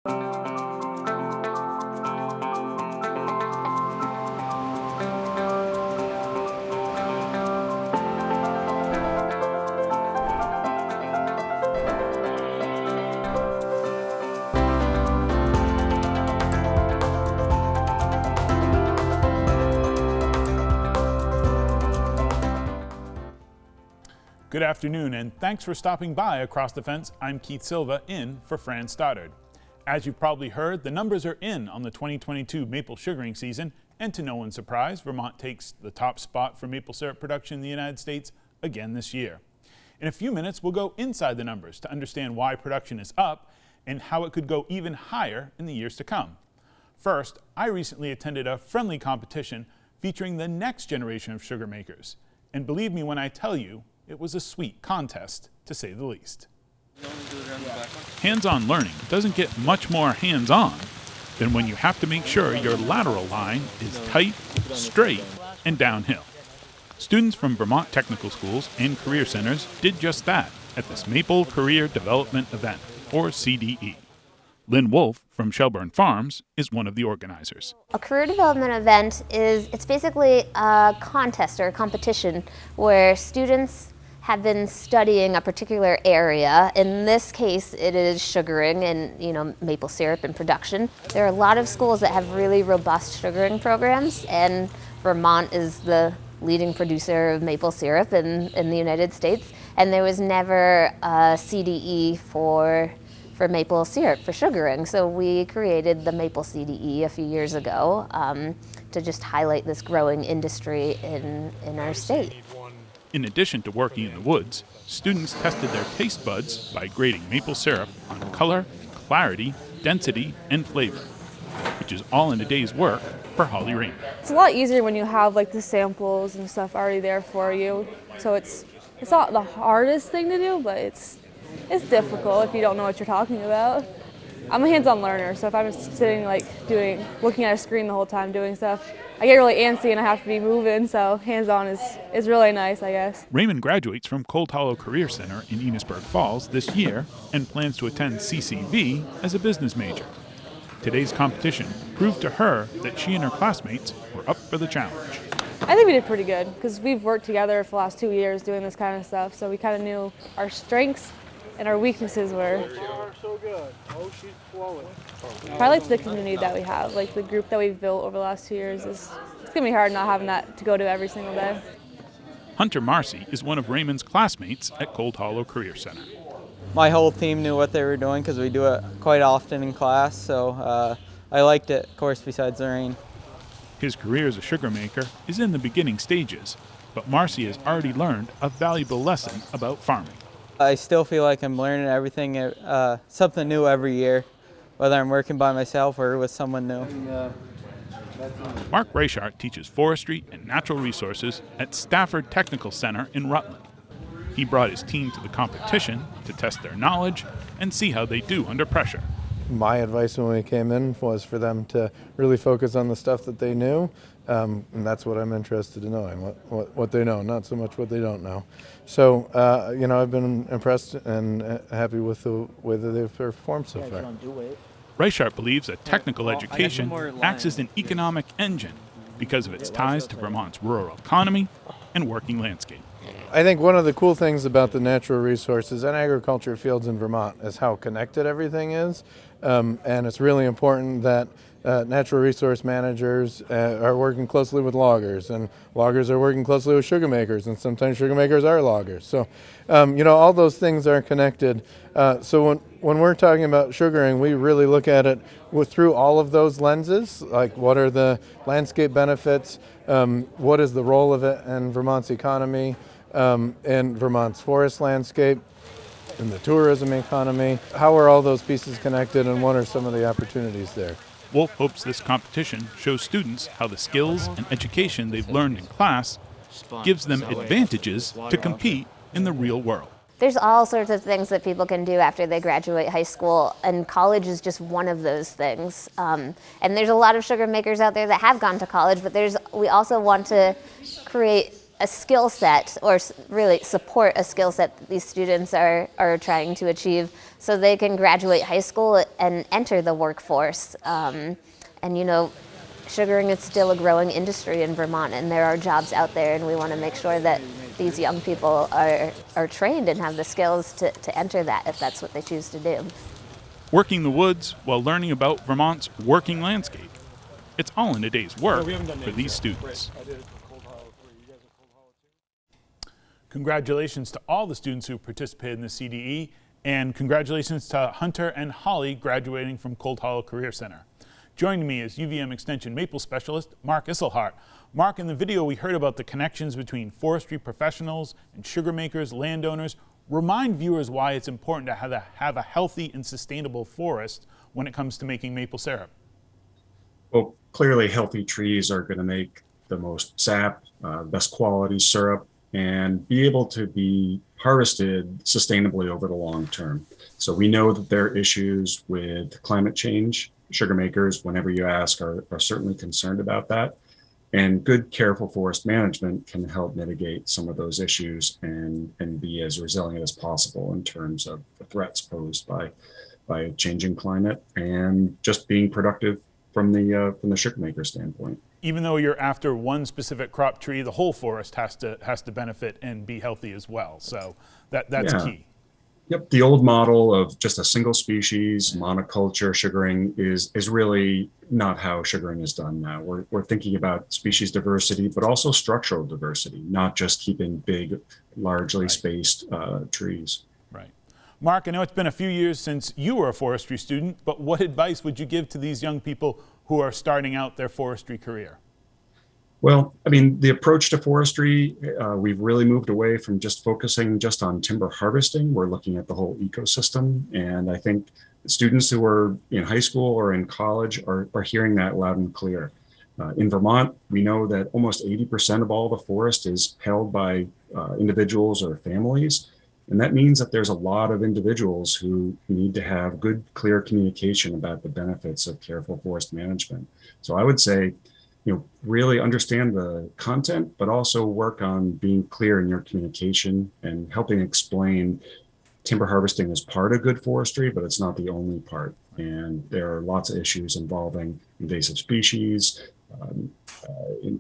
Good afternoon, and thanks for stopping by Across the Fence. I'm Keith Silva, in for Fran Stoddard. As you've probably heard, the numbers are in on the 2022 maple sugaring season, and to no one's surprise, Vermont takes the top spot for maple syrup production in the United States again this year. In a few minutes, we'll go inside the numbers to understand why production is up and how it could go even higher in the years to come. First, I recently attended a friendly competition featuring the next generation of sugar makers. And believe me when I tell you, it was a sweet contest, to say the least. Hands-on learning doesn't get much more hands-on than when you have to make sure your lateral line is tight, straight, and downhill. Students from Vermont technical schools and career centers did just that at this Maple Career Development Event, or CDE. Lynn Wolf from Shelburne Farms is one of the organizers. A career development event it's basically a contest or a competition where students have been studying a particular area. In this case, it is sugaring and maple syrup and production. There are a lot of schools that have really robust sugaring programs, and Vermont is the leading producer of maple syrup in the United States. And there was never a CDE for maple syrup, for sugaring. So we created the Maple CDE a few years ago to just highlight this growing industry in our state. In addition to working in the woods, students tested their taste buds by grading maple syrup on color, clarity, density, and flavor, which is all in a day's work for Holly Rain. It's a lot easier when you have the samples and stuff already there for you. So it's not the hardest thing to do, but it's difficult if you don't know what you're talking about. I'm a hands-on learner, so if I'm just sitting looking at a screen the whole time doing stuff, I get really antsy and I have to be moving, so hands-on is really nice, I guess. Raymond graduates from Cold Hollow Career Center in Enosburg Falls this year and plans to attend CCV as a business major. Today's competition proved to her that she and her classmates were up for the challenge. I think we did pretty good because we've worked together for the last 2 years doing this kind of stuff, so we kind of knew our strengths and our weaknesses were. So good. Oh, she's flowing. I like the community that we have, the group that we've built over the last 2 years. It's gonna be hard not having that to go to every single day. Hunter Marcy is one of Raymond's classmates at Cold Hollow Career Center. My whole team knew what they were doing because we do it quite often in class, so I liked it, of course, besides the rain. His career as a sugar maker is in the beginning stages, but Marcy has already learned a valuable lesson about farming. I still feel like I'm learning everything, something new every year, whether I'm working by myself or with someone new. Mark Reishart teaches forestry and natural resources at Stafford Technical Center in Rutland. He brought his team to the competition to test their knowledge and see how they do under pressure. My advice when we came in was for them to really focus on the stuff that they knew, and that's what I'm interested in knowing, what they know, not so much what they don't know. So, I've been impressed and happy with the way that they've performed so far. Reishart believes that technical education acts as an economic engine because of its ties to Vermont's rural economy and working landscape. I think one of the cool things about the natural resources and agriculture fields in Vermont is how connected everything is. And it's really important that natural resource managers are working closely with loggers, and loggers are working closely with sugar makers, and sometimes sugar makers are loggers. So, all those things are connected. So when we're talking about sugaring, we really look at it through all of those lenses, like what are the landscape benefits, what is the role of it in Vermont's economy, and Vermont's forest landscape, in the tourism economy. How are all those pieces connected, and what are some of the opportunities there? Wolf hopes this competition shows students how the skills and education they've learned in class gives them advantages to compete in the real world. There's all sorts of things that people can do after they graduate high school, and college is just one of those things. And there's a lot of sugar makers out there that have gone to college, but we also want to create a skill set, or really support a skill set that these students are trying to achieve, so they can graduate high school and enter the workforce. And you know, sugaring is still a growing industry in Vermont, and there are jobs out there, and we want to make sure that these young people are trained and have the skills to enter that if that's what they choose to do. Working the woods while learning about Vermont's working landscape. It's all in a day's work for these students. Congratulations to all the students who participated in the CDE, and congratulations to Hunter and Holly graduating from Cold Hollow Career Center. Joining me is UVM Extension Maple Specialist Mark Isselhart. Mark, in the video we heard about the connections between forestry professionals and sugar makers, landowners. Remind viewers why it's important to have a healthy and sustainable forest when it comes to making maple syrup. Well, clearly healthy trees are going to make the most sap, best quality syrup, and be able to be harvested sustainably over the long term. So we know that there are issues with climate change. Sugar makers, whenever you ask, are certainly concerned about that. And good, careful forest management can help mitigate some of those issues and be as resilient as possible in terms of the threats posed by a changing climate and just being productive from the sugar maker standpoint. Even though you're after one specific crop tree, the whole forest has to benefit and be healthy as well. So that's key. Yep, the old model of just a single species, monoculture sugaring is really not how sugaring is done now. We're thinking about species diversity, but also structural diversity, not just keeping big, largely spaced trees. Right. Mark, I know it's been a few years since you were a forestry student, but what advice would you give to these young people who are starting out their forestry career? Well, I mean, the approach to forestry, we've really moved away from just focusing just on timber harvesting. We're looking at the whole ecosystem. And I think students who are in high school or in college are hearing that loud and clear. In Vermont, we know that almost 80% of all the forest is held by individuals or families. And that means that there's a lot of individuals who need to have good, clear communication about the benefits of careful forest management. So I would say, really understand the content, but also work on being clear in your communication and helping explain timber harvesting is part of good forestry, but it's not the only part. And there are lots of issues involving invasive species,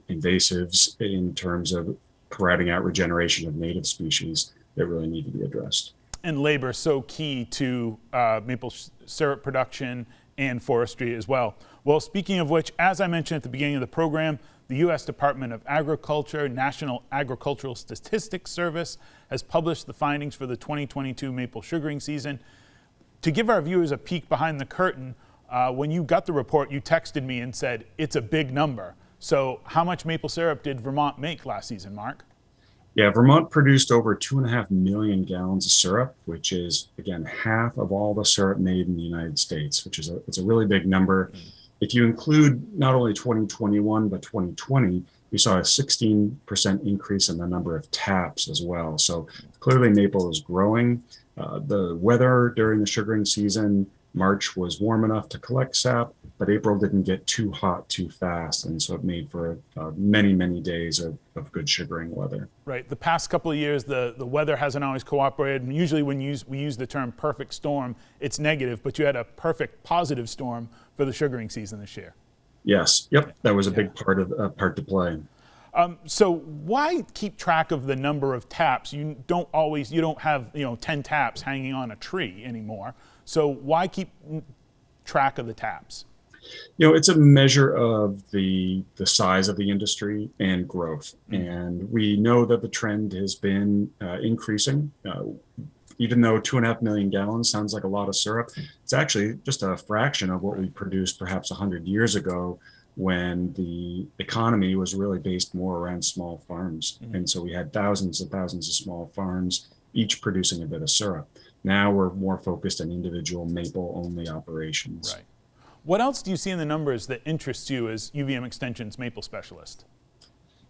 invasives in terms of crowding out regeneration of native species that really need to be addressed. And labor so key to maple syrup production and forestry as well. Well, speaking of which, as I mentioned at the beginning of the program, the U.S. Department of Agriculture, National Agricultural Statistics Service has published the findings for the 2022 maple sugaring season. To give our viewers a peek behind the curtain, when you got the report, you texted me and said, it's a big number. So how much maple syrup did Vermont make last season, Mark? Yeah, Vermont produced over 2.5 million gallons of syrup, which is, again, half of all the syrup made in the United States, which is it's a really big number. If you include not only 2021, but 2020, we saw a 16% increase in the number of taps as well. So clearly maple is growing. The weather during the sugaring season, March was warm enough to collect sap, but April didn't get too hot too fast. And so it made for many, many days of good sugaring weather. Right. The past couple of years, the weather hasn't always cooperated. And usually when we use the term perfect storm, it's negative, but you had a perfect positive storm for the sugaring season this year. Yes. Yep. That was a big part to play. So why keep track of the number of taps? You don't have 10 taps hanging on a tree anymore. So why keep track of the taps? It's a measure of the size of the industry and growth. And we know that the trend has been increasing. Even though 2.5 million gallons sounds like a lot of syrup, it's actually just a fraction of what we produced perhaps 100 years ago, when the economy was really based more around small farms. And so we had thousands and thousands of small farms, each producing a bit of syrup. Now we're more focused on individual maple-only operations. Right. What else do you see in the numbers that interests you as UVM Extension's maple specialist?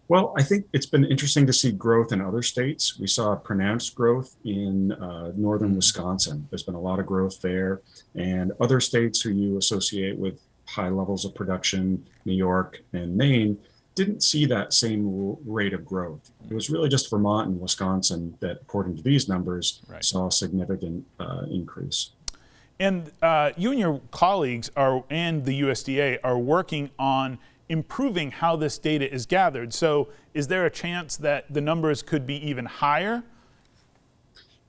Well, I think it's been interesting to see growth in other states. We saw pronounced growth in northern Wisconsin. There's been a lot of growth there. And other states who you associate with high levels of production, New York and Maine, didn't see that same rate of growth. It was really just Vermont and Wisconsin that, according to these numbers, saw a significant increase. And you and your colleagues and the USDA are working on improving how this data is gathered. So is there a chance that the numbers could be even higher?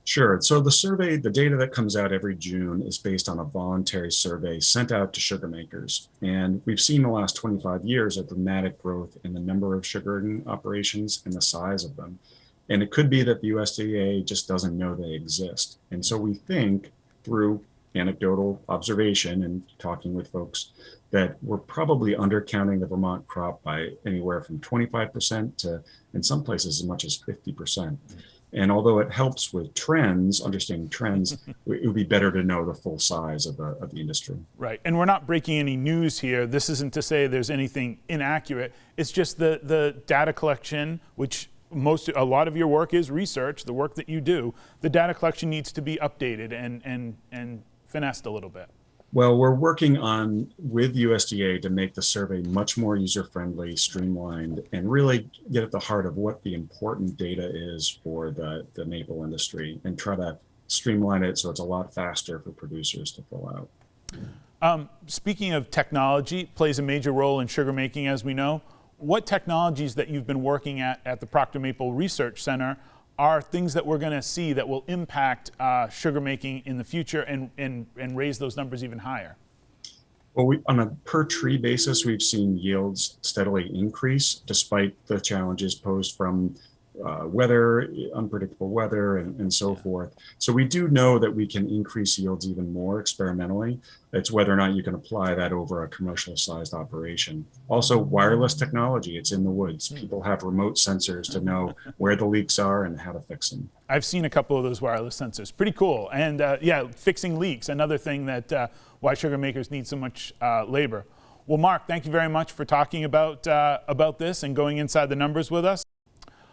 Sure. So the survey, the data that comes out every June is based on a voluntary survey sent out to Sugarmakers. And we've seen the last 25 years a dramatic growth in the number of sugaring operations and the size of them. And it could be that the USDA just doesn't know they exist. And so we think through anecdotal observation and talking with folks that we're probably undercounting the Vermont crop by anywhere from 25% to, in some places, as much as 50%. And although it helps with trends, understanding trends, it would be better to know the full size of the industry. Right, and we're not breaking any news here. This isn't to say there's anything inaccurate. It's just the data collection, which a lot of your work is research, the work that you do. The data collection needs to be updated and finessed a little bit. Well, we're working on with USDA to make the survey much more user-friendly, streamlined, and really get at the heart of what the important data is for the maple industry and try to streamline it so it's a lot faster for producers to fill out. Speaking of technology, it plays a major role in sugar making, as we know. What technologies that you've been working at the Proctor Maple Research Center are things that we're going to see that will impact sugar making in the future and raise those numbers even higher? Well, on a per tree basis, we've seen yields steadily increase despite the challenges posed from weather, unpredictable weather, and so forth. So we do know that we can increase yields even more experimentally. It's whether or not you can apply that over a commercial sized operation. Also, wireless technology, it's in the woods. People have remote sensors to know where the leaks are and how to fix them. I've seen a couple of those wireless sensors. Pretty cool. And yeah, fixing leaks, another thing that why sugar makers need so much labor. Well, Mark, thank you very much for talking about this and going inside the numbers with us.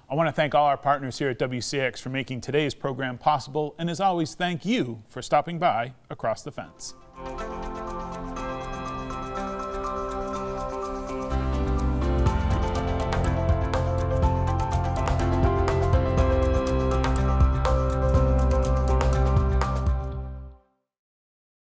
I want to thank all our partners here at WCX for making today's program possible, and as always, thank you for stopping by Across the Fence.